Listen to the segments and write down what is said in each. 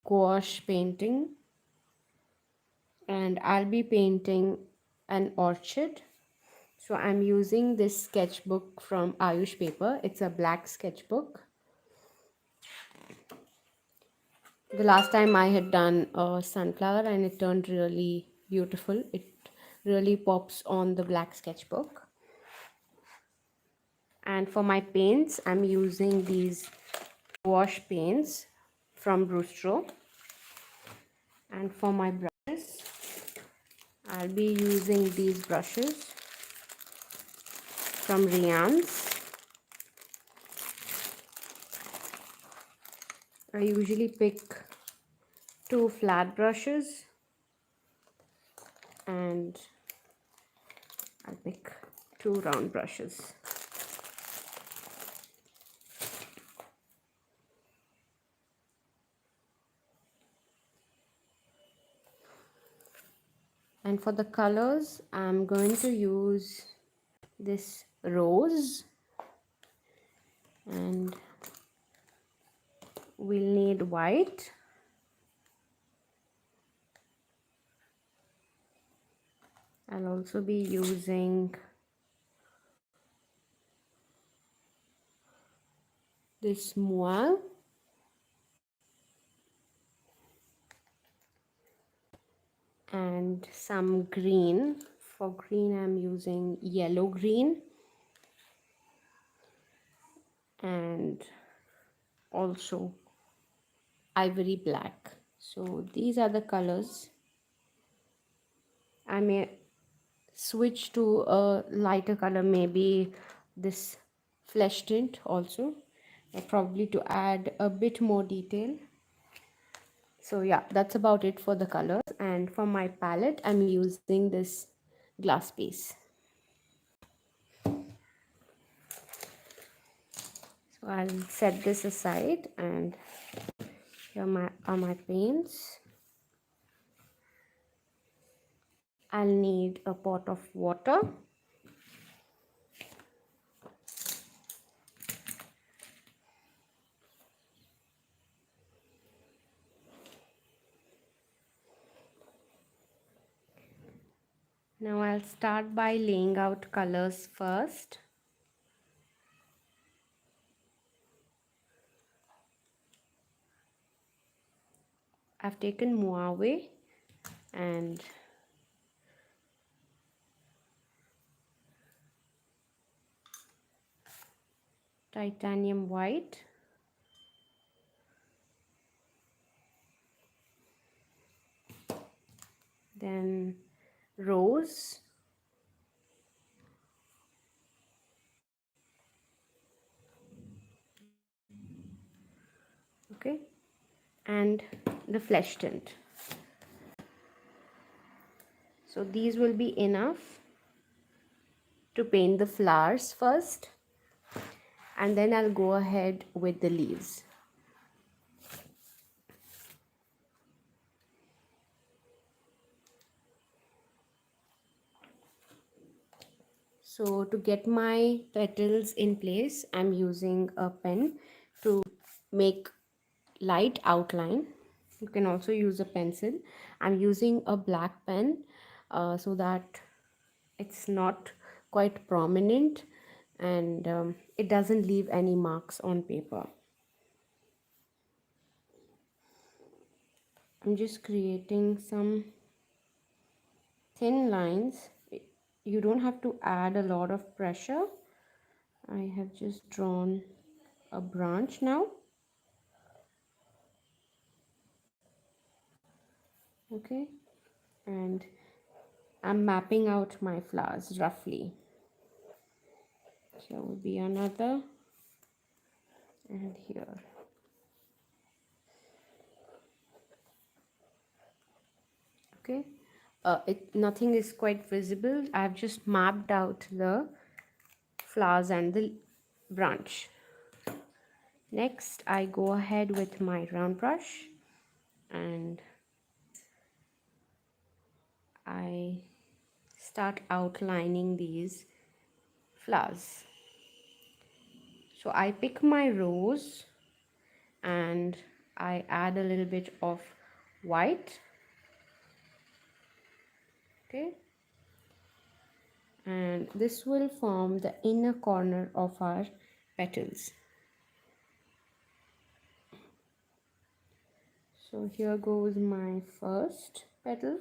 gouache painting, and I'll be painting an orchid. So I'm using this sketchbook from Ayush Paper. It's a black sketchbook. The last time I had done a sunflower and it turned really beautiful. It really pops on the black sketchbook. And for my paints, I'm using these wash paints from Brustro. And for my brushes, I'll be using these brushes from Rian's. I usually pick 2 flat brushes and I'll pick 2 round brushes. And for the colors, I'm going to use this rose, and we'll need white, I'll also be using this moire, and some green. For green, I'm using yellow green and also ivory black. So these are the colors. I may switch to a lighter color, maybe this flesh tint also, probably to add a bit more detail. So yeah, that's about it for the colors. And for my palette, I'm using this glass piece. So I'll set this aside, and here are my paints. I'll need a pot of water. Now I'll start by laying out colors first. I've taken Mauve and titanium white, then rose, okay, and the flesh tint. So these will be enough to paint the flowers first, and then I'll go ahead with the leaves. So to get my petals in place, I'm using a pen to make light outline. You can also use a pencil. I'm using a black pen so that it's not quite prominent, and it doesn't leave any marks on paper. I'm just creating some thin lines. You don't have to add a lot of pressure. I have just drawn a branch now. Okay, and I'm mapping out my flowers roughly. Here will be another, and here. Okay, nothing is quite visible. I've just mapped out the flowers and the branch. Next, I go ahead with my round brush and I start outlining these flowers. So I pick my rose and I add a little bit of white. Okay, and this will form the inner corner of our petals. So here goes my first petal.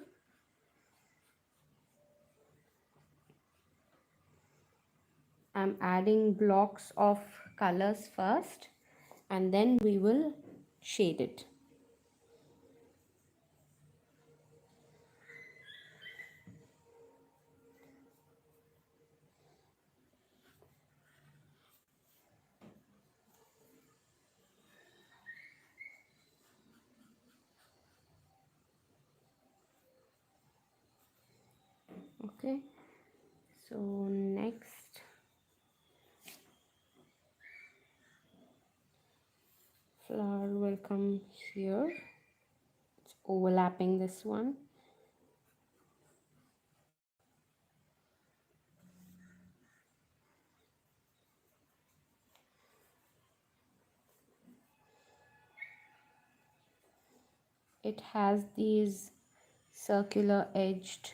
I'm adding blocks of colors first, and then we will shade it. Okay, so next flower will come here. It's overlapping this one. It has these circular edged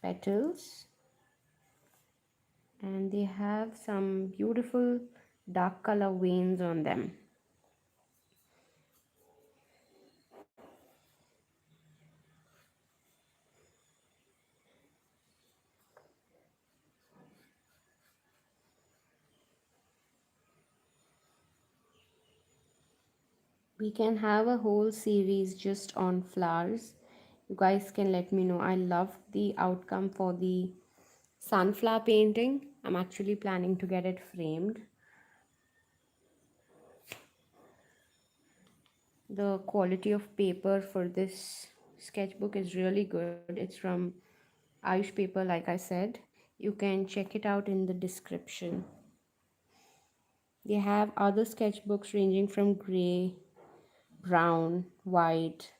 petals, and they have some beautiful dark color veins on them. We can have a whole series just on flowers. You guys can let me know. I love the outcome for the sunflower painting. I'm actually planning to get it framed. The quality of paper for this sketchbook is really good. It's from Ayush paper, like I said. You can check it out in the description. They have other sketchbooks ranging from gray, brown, white,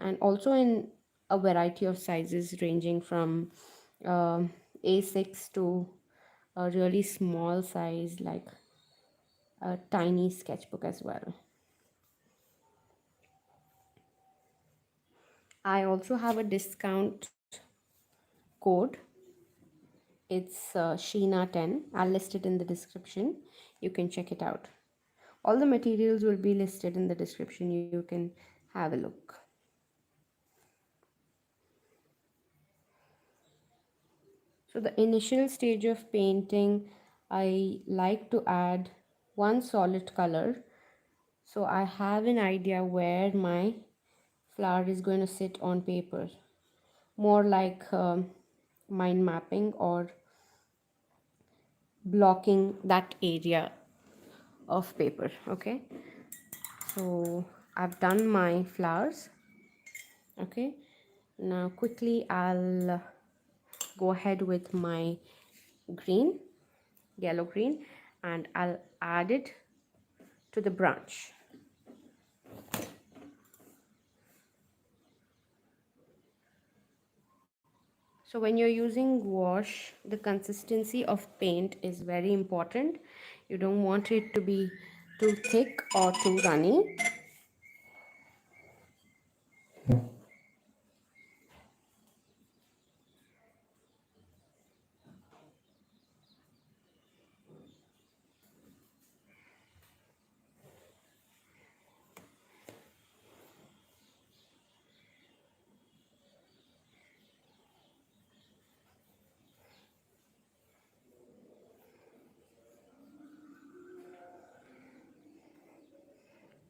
and also in a variety of sizes ranging from A6 to a really small size like a tiny sketchbook as well. I also have a discount code. It's Sheena 10. I'll list it in the description. You can check it out. All the materials will be listed in the description. You can have a look. So the initial stage of painting, I like to add one solid color. So I have an idea where my flower is going to sit on paper. More like mind mapping or blocking that area of paper. Okay, so I've done my flowers. Okay, now quickly I'll go ahead with my green, yellow green, and I'll add it to the branch. So when you're using gouache, the consistency of paint is very important. You don't want it to be too thick or too runny.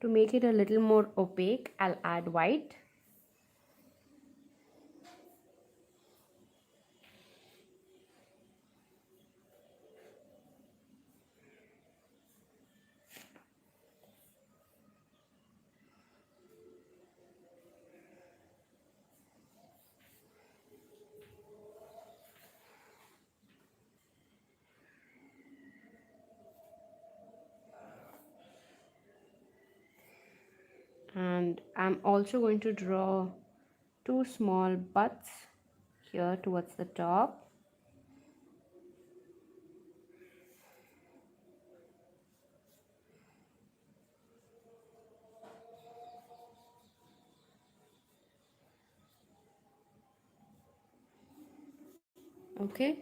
To make it a little more opaque, I'll add white. And I'm also going to draw two small buds here towards the top. Okay,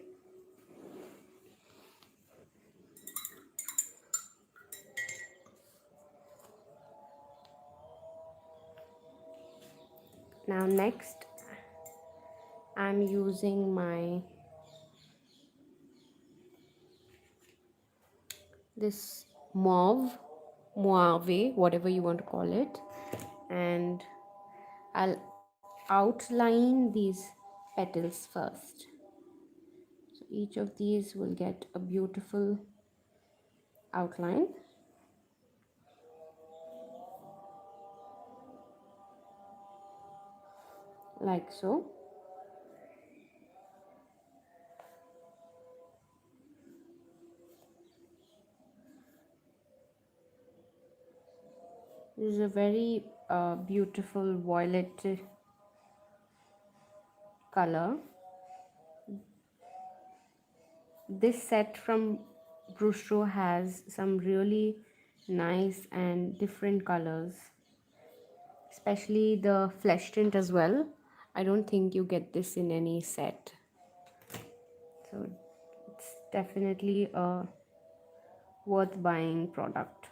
now next I'm using my this mauve, whatever you want to call it, and I'll outline these petals first. So each of these will get a beautiful outline like so. This is a very beautiful violet color. This set from Brustro has some really nice and different colors, especially the flesh tint as well. I don't think you get this in any set, so it's definitely a worth buying product.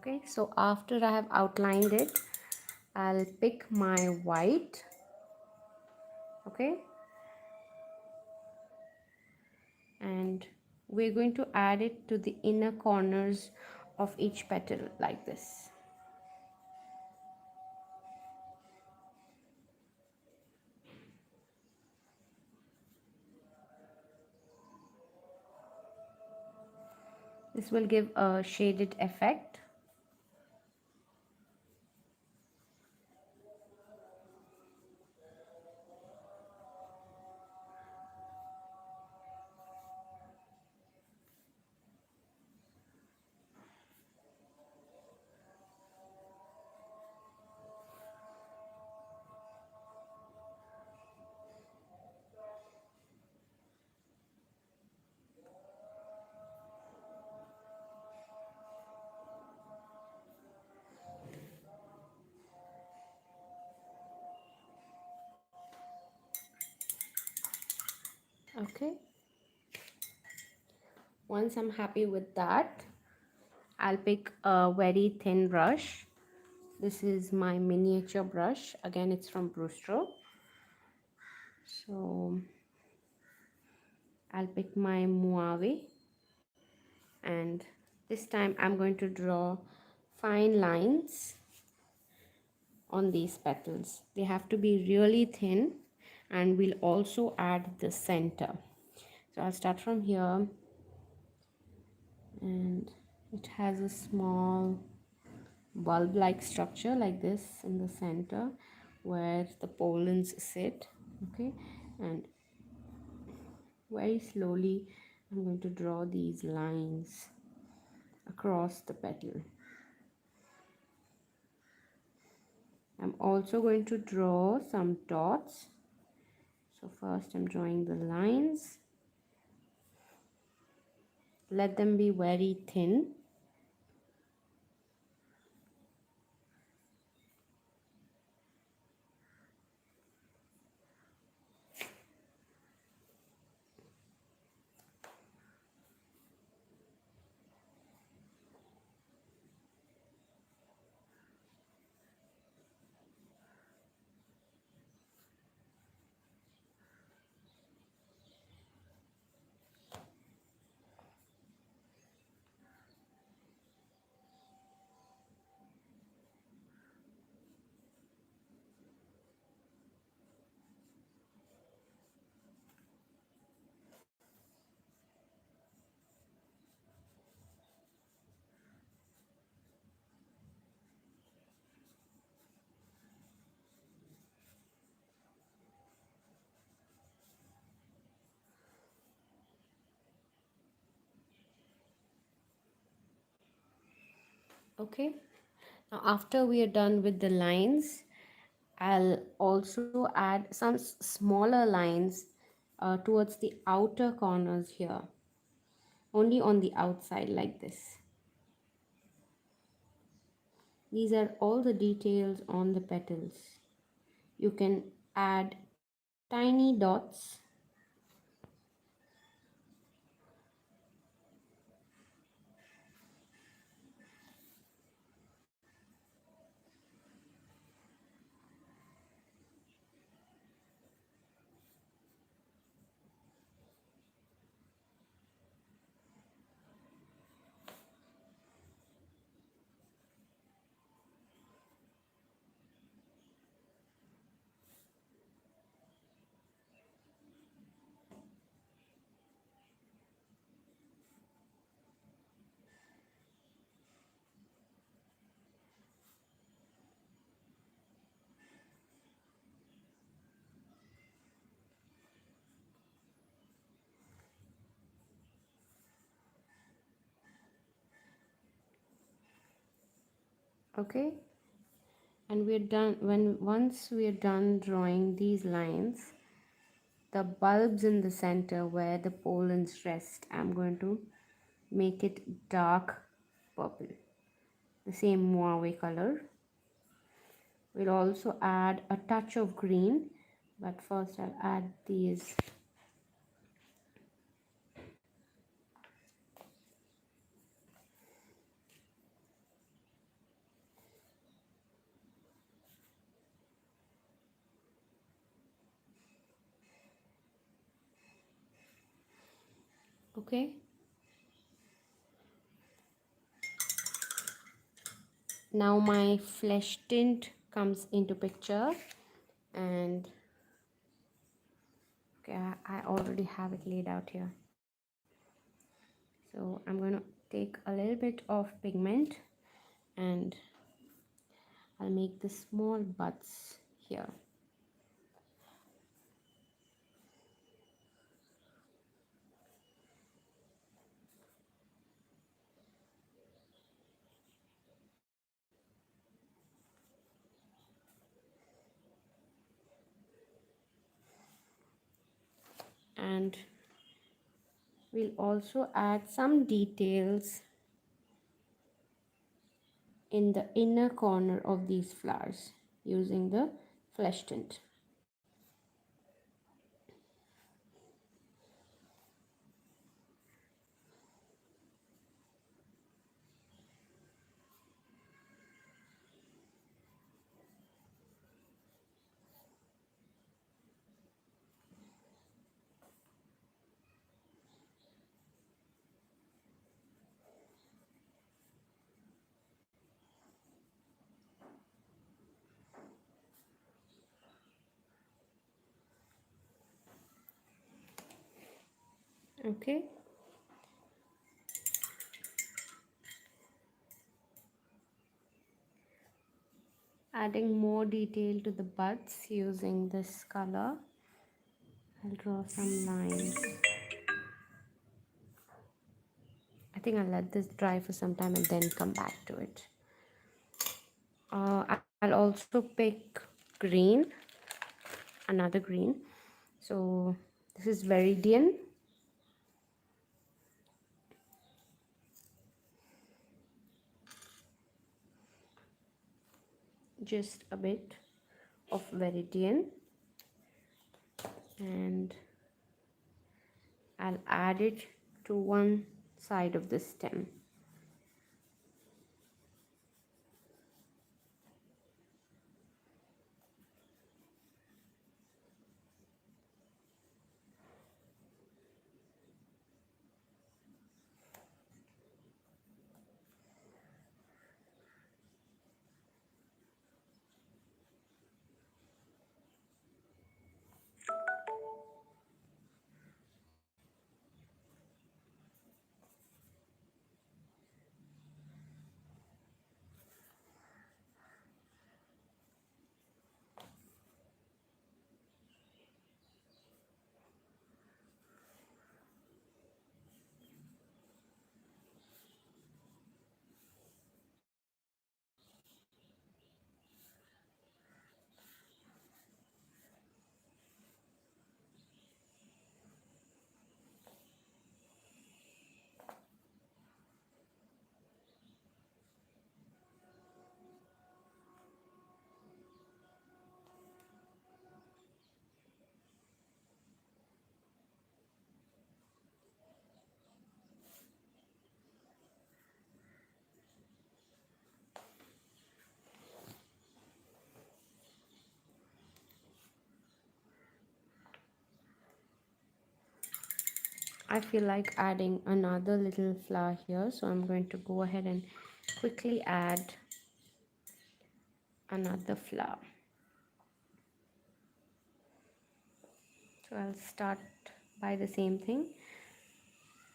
Okay, so after I have outlined it, I'll pick my white. Okay, and we're going to add it to the inner corners of each petal like this. This will give a shaded effect. Okay, once I'm happy with that, I'll pick a very thin brush. This is my miniature brush. Again, it's from Brustro. So I'll pick my Mauve, and this time I'm going to draw fine lines on these petals. They have to be really thin, and we'll also add the center. So I'll start from here, and it has a small bulb like structure like this in the center where the pollens sit. Okay, and very slowly I'm going to draw these lines across the petal. I'm also going to draw some dots. So first I'm drawing the lines. Let them be very thin. Okay, now after we are done with the lines, I'll also add some smaller lines towards the outer corners here, only on the outside like this. These are all the details on the petals. You can add tiny dots. Okay, and we're done. Once we're done drawing these lines, the bulbs in the center where the pollens rest, I'm going to make it dark purple, the same mauve color. We'll also add a touch of green, but first I'll add these. Okay, now my flesh tint comes into picture, and okay, I already have it laid out here. So I'm going to take a little bit of pigment and I'll make the small buds here. And we'll also add some details in the inner corner of these flowers using the flesh tint. Okay, adding more detail to the buds using this color. I'll draw some lines. I think I'll let this dry for some time and then come back to it. I'll also pick green, another green. So this is Viridian. Just a bit of Viridian, and I'll add it to one side of the stem. I feel like adding another little flower here, so I'm going to go ahead and quickly add another flower. So I'll start by the same thing,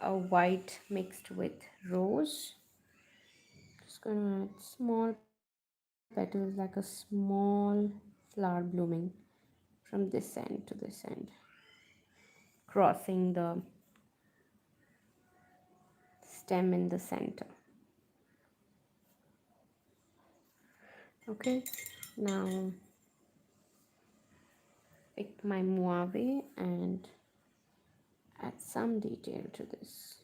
a white mixed with rose. Just gonna add small petals, like a small flower blooming from this end to this end, crossing the stem in the center. Okay, now pick my mauve and add some detail to this.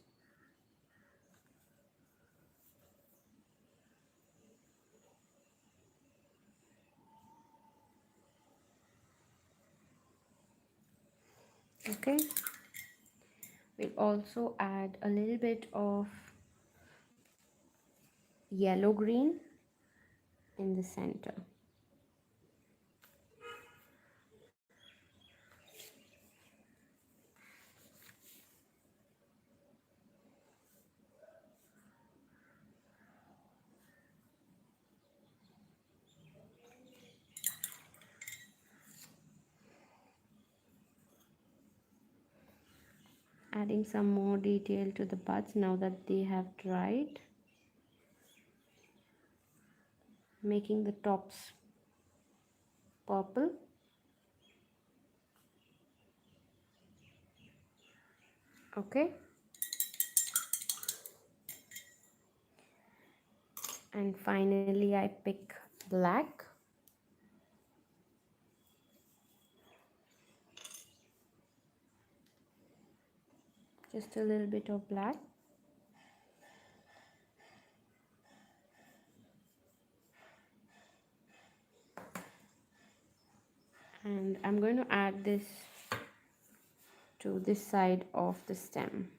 Okay, we'll also add a little bit of yellow green in the center. Adding some more detail to the buds now that they have dried, making the tops purple. Okay, and finally I pick black. Just a little bit of black. And I'm going to add this to this side of the stem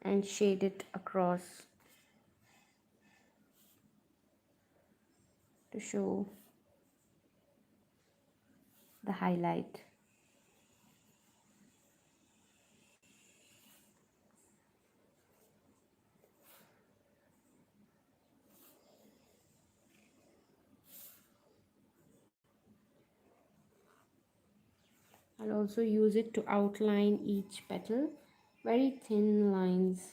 and shade it across to show the highlight. I'll also use it to outline each petal, very thin lines,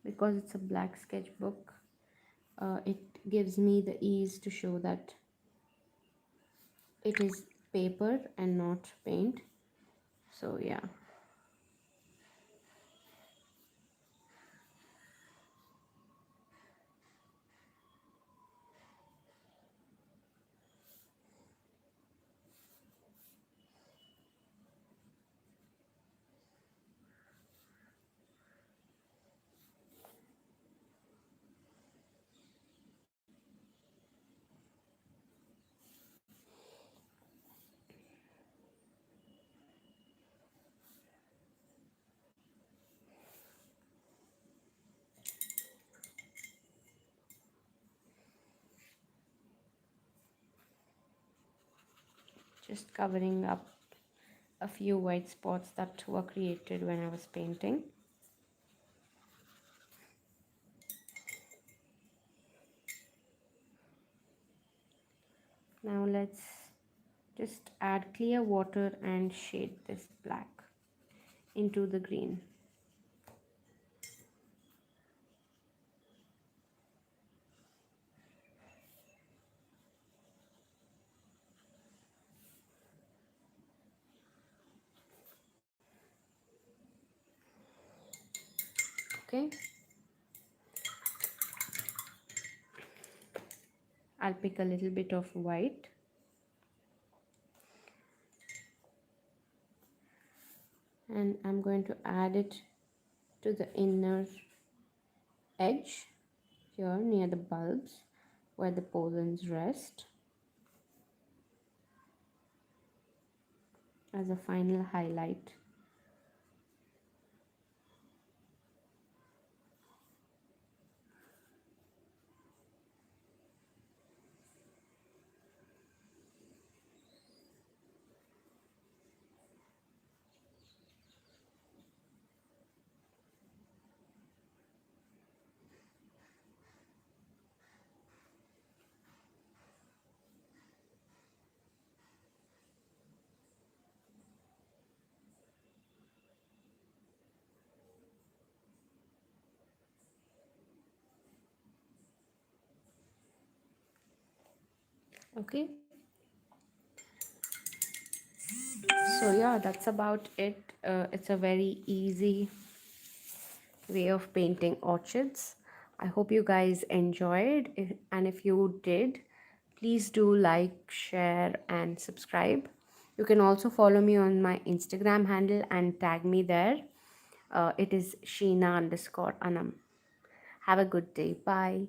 because it's a black sketchbook. It gives me the ease to show that it is paper and not paint. So yeah. Just covering up a few white spots that were created when I was painting. Now let's just add clear water and shade this black into the green. Okay, I'll pick a little bit of white and I'm going to add it to the inner edge here near the bulbs where the pollens rest, as a final highlight. Okay, so yeah, that's about it. It's a very easy way of painting orchids. I hope you guys enjoyed, and if you did, please do like, share, and subscribe. You can also follow me on my Instagram handle and tag me there. It is Sheena_Anam. Have a good day. Bye.